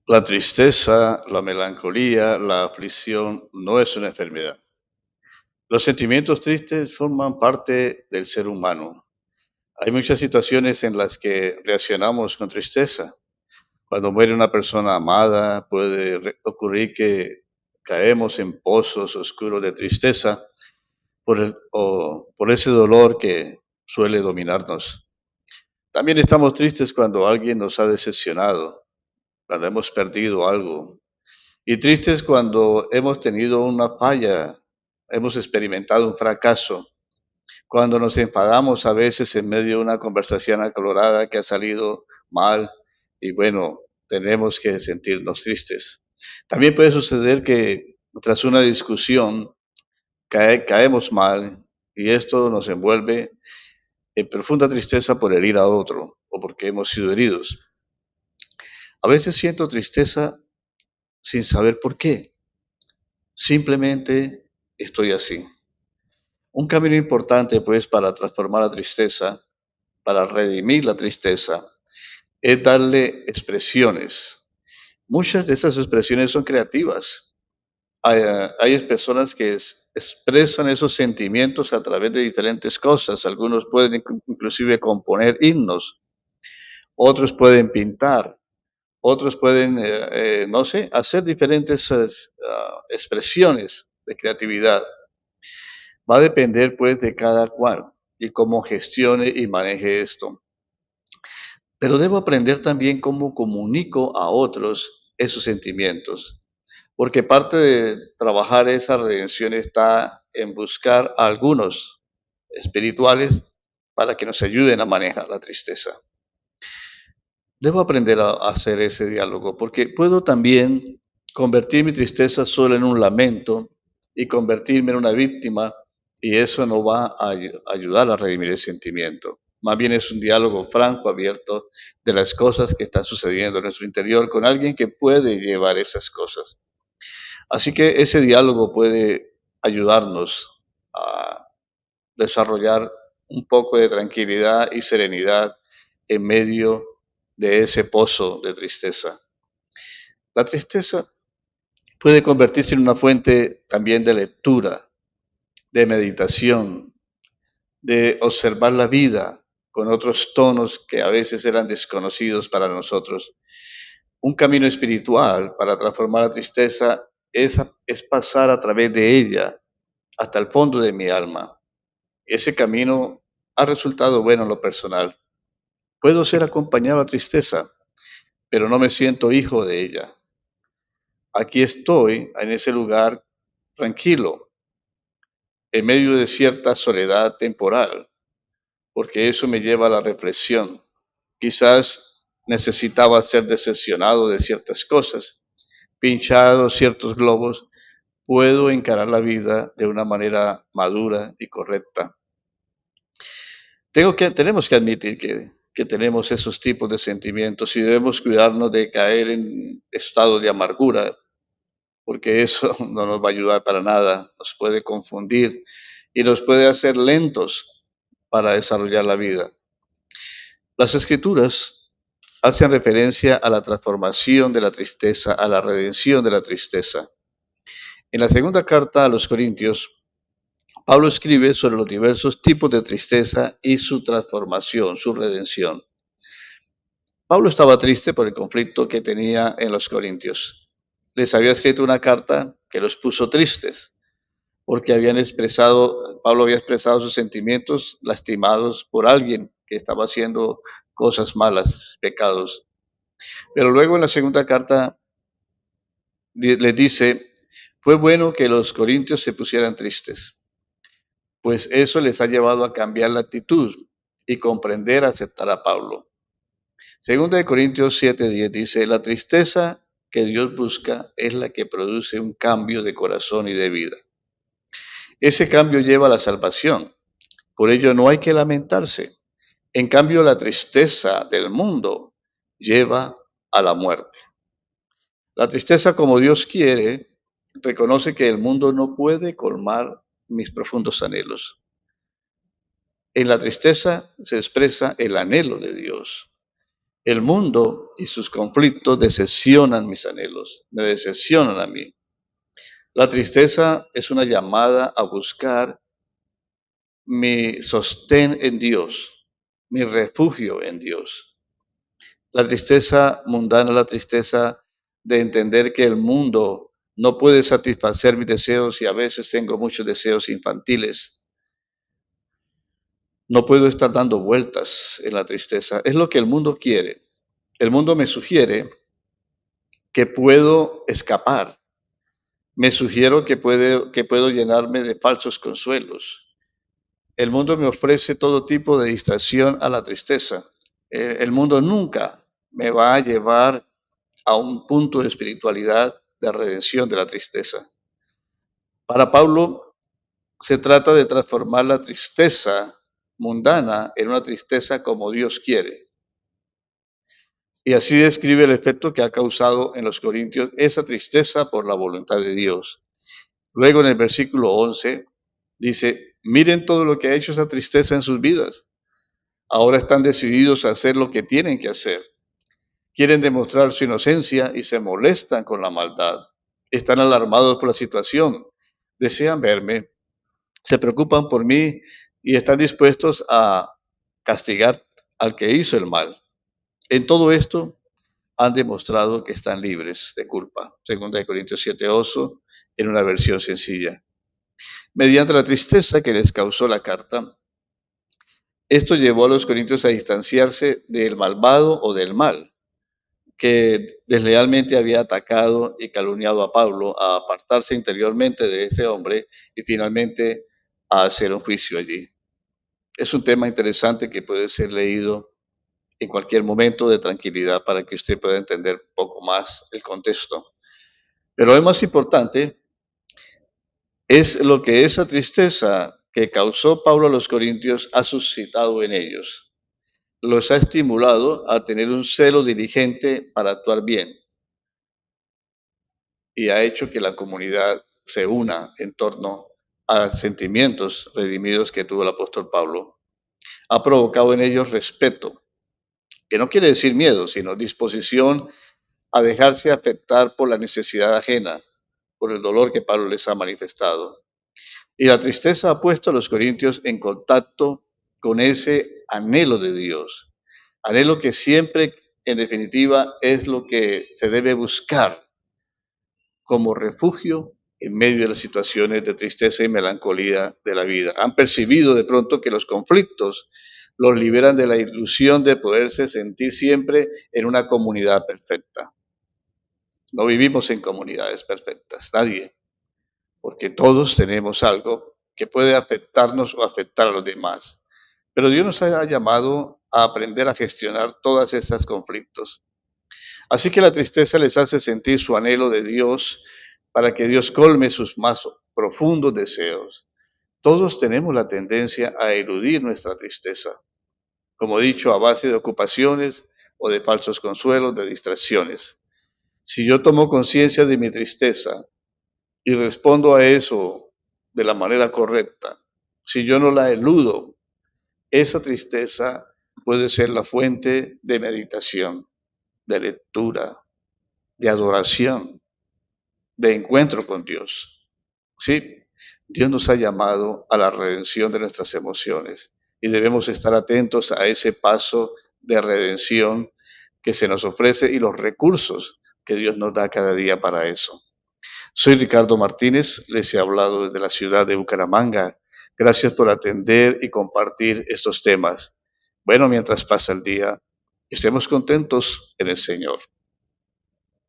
La tristeza, la melancolía, la aflicción no es una enfermedad. Los sentimientos tristes forman parte del ser humano. Hay muchas situaciones en las que reaccionamos con tristeza. Cuando muere una persona amada, puede ocurrir que caemos en pozos oscuros de tristeza por ese dolor que suele dominarnos. También estamos tristes cuando alguien nos ha decepcionado, cuando hemos perdido algo. Y tristes cuando hemos tenido una falla, hemos experimentado un fracaso, cuando nos enfadamos a veces en medio de una conversación acalorada que ha salido mal y bueno, tenemos que sentirnos tristes. También puede suceder que tras una discusión caemos mal y esto nos envuelve en profunda tristeza por herir a otro o porque hemos sido heridos. A veces siento tristeza sin saber por qué. Simplemente estoy así. Un camino importante, pues, para transformar la tristeza, para redimir la tristeza, es darle expresiones. Muchas de esas expresiones son creativas. Hay personas que expresan esos sentimientos a través de diferentes cosas. Algunos pueden inclusive componer himnos, otros pueden pintar, otros pueden, no sé, hacer diferentes expresiones de creatividad. Va a depender pues de cada cual y cómo gestione y maneje esto. Pero debo aprender también cómo comunico a otros esos sentimientos, porque parte de trabajar esa redención está en buscar a algunos espirituales para que nos ayuden a manejar la tristeza. Debo aprender a hacer ese diálogo, porque puedo también convertir mi tristeza solo en un lamento y convertirme en una víctima, y eso no va a ayudar a redimir el sentimiento. Más bien es un diálogo franco, abierto de las cosas que están sucediendo en nuestro interior con alguien que puede llevar esas cosas. Así que ese diálogo puede ayudarnos a desarrollar un poco de tranquilidad y serenidad en medio de ese pozo de tristeza. La tristeza puede convertirse en una fuente también de lectura, de meditación, de observar la vida con otros tonos que a veces eran desconocidos para nosotros. Un camino espiritual para transformar la tristeza es pasar a través de ella hasta el fondo de mi alma. Ese camino ha resultado bueno en lo personal. Puedo ser acompañado a la tristeza, pero no me siento hijo de ella. Aquí estoy, en ese lugar, tranquilo, en medio de cierta soledad temporal, porque eso me lleva a la reflexión. Quizás necesitaba ser decepcionado de ciertas cosas, pinchado ciertos globos. Puedo encarar la vida de una manera madura y correcta. Tenemos que admitir que tenemos esos tipos de sentimientos y debemos cuidarnos de caer en estado de amargura, porque eso no nos va a ayudar para nada, nos puede confundir y nos puede hacer lentos para desarrollar la vida. Las escrituras hacen referencia a la transformación de la tristeza, a la redención de la tristeza. En la segunda carta a los Corintios, Pablo escribe sobre los diversos tipos de tristeza y su transformación, su redención. Pablo estaba triste por el conflicto que tenía en los Corintios. Les había escrito una carta que los puso tristes, porque Pablo había expresado sus sentimientos lastimados por alguien que estaba haciendo cosas malas, pecados. Pero luego en la segunda carta les dice, fue bueno que los corintios se pusieran tristes, pues eso les ha llevado a cambiar la actitud y comprender, aceptar a Pablo. Segunda de Corintios 7:10 dice, la tristeza que Dios busca es la que produce un cambio de corazón y de vida. Ese cambio lleva a la salvación. Por ello no hay que lamentarse. En cambio, la tristeza del mundo lleva a la muerte. La tristeza, como Dios quiere, reconoce que el mundo no puede colmar mis profundos anhelos. En la tristeza se expresa el anhelo de Dios. El mundo y sus conflictos decepcionan mis anhelos, me decepcionan a mí. La tristeza es una llamada a buscar mi sostén en Dios, mi refugio en Dios. La tristeza mundana, la tristeza de entender que el mundo no puede satisfacer mis deseos y a veces tengo muchos deseos infantiles. No puedo estar dando vueltas en la tristeza. Es lo que el mundo quiere. El mundo me sugiere que puedo escapar. Me sugiero que puedo llenarme de falsos consuelos. El mundo me ofrece todo tipo de distracción a la tristeza. El mundo nunca me va a llevar a un punto de espiritualidad, de redención de la tristeza. Para Pablo se trata de transformar la tristeza mundana en una tristeza como Dios quiere. Y así describe el efecto que ha causado en los corintios esa tristeza por la voluntad de Dios. Luego en el versículo 11 dice, miren todo lo que ha hecho esa tristeza en sus vidas. Ahora están decididos a hacer lo que tienen que hacer. Quieren demostrar su inocencia y se molestan con la maldad. Están alarmados por la situación. Desean verme, se preocupan por mí y están dispuestos a castigar al que hizo el mal. En todo esto han demostrado que están libres de culpa. Segunda de Corintios 7:8, en una versión sencilla. Mediante la tristeza que les causó la carta, esto llevó a los corintios a distanciarse del malvado o del mal, que deslealmente había atacado y calumniado a Pablo, a apartarse interiormente de este hombre y finalmente a hacer un juicio allí. Es un tema interesante que puede ser leído en cualquier momento de tranquilidad para que usted pueda entender un poco más el contexto. Pero lo más importante es lo que esa tristeza que causó Pablo a los corintios ha suscitado en ellos. Los ha estimulado a tener un celo diligente para actuar bien y ha hecho que la comunidad se una en torno a sentimientos redimidos que tuvo el apóstol Pablo. Ha provocado en ellos respeto, que no quiere decir miedo, sino disposición a dejarse afectar por la necesidad ajena, por el dolor que Pablo les ha manifestado. Y la tristeza ha puesto a los corintios en contacto con ese anhelo de Dios, anhelo que siempre, en definitiva, es lo que se debe buscar como refugio en medio de las situaciones de tristeza y melancolía de la vida. Han percibido de pronto que los conflictos los liberan de la ilusión de poderse sentir siempre en una comunidad perfecta. No vivimos en comunidades perfectas, nadie, porque todos tenemos algo que puede afectarnos o afectar a los demás. Pero Dios nos ha llamado a aprender a gestionar todos estos conflictos. Así que la tristeza les hace sentir su anhelo de Dios para que Dios colme sus más profundos deseos. Todos tenemos la tendencia a eludir nuestra tristeza, como he dicho, a base de ocupaciones o de falsos consuelos, de distracciones. Si yo tomo conciencia de mi tristeza y respondo a eso de la manera correcta, si yo no la eludo, esa tristeza puede ser la fuente de meditación, de lectura, de adoración, de encuentro con Dios. Sí, Dios nos ha llamado a la redención de nuestras emociones y debemos estar atentos a ese paso de redención que se nos ofrece y los recursos que Dios nos da cada día para eso. Soy Ricardo Martínez, les he hablado desde la ciudad de Bucaramanga. Gracias por atender y compartir estos temas. Bueno, mientras pasa el día, estemos contentos en el Señor.